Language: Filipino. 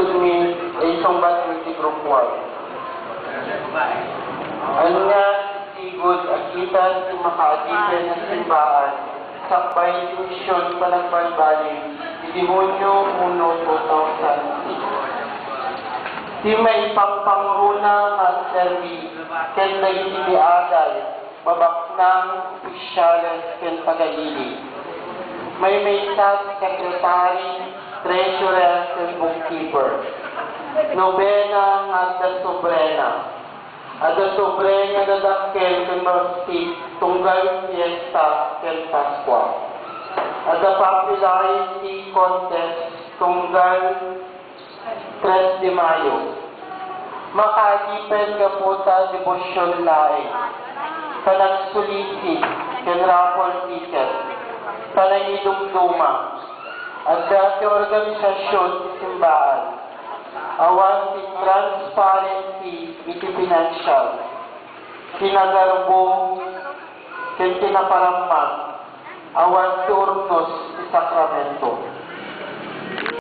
lisod mi ay sumbat mi Group 1. Ano nga sigod akitan si makaadipan ng simbahan sakbay dimisyon panagbalbalik di Hunyo 1, 2006. Di may pangpangruna at serbi ken naging agal babaknang opisyales ken pagayili. May staff secretary, treasurer, and bookkeeper. Nobena at sobrena. At sobrena na dakkel kung mag-speak tunggal fiesta ken Pasqua. At popularity contest tunggal 3 de Mayo. Makadipen ka po sa debosyon laing. Kanagsulisit, ken raffle ticket. Panangilumluma at dati organisasyon sa simbahan awan si transparency iti financial kinagarbo ken kinaparamag awan si urnos si sakramento.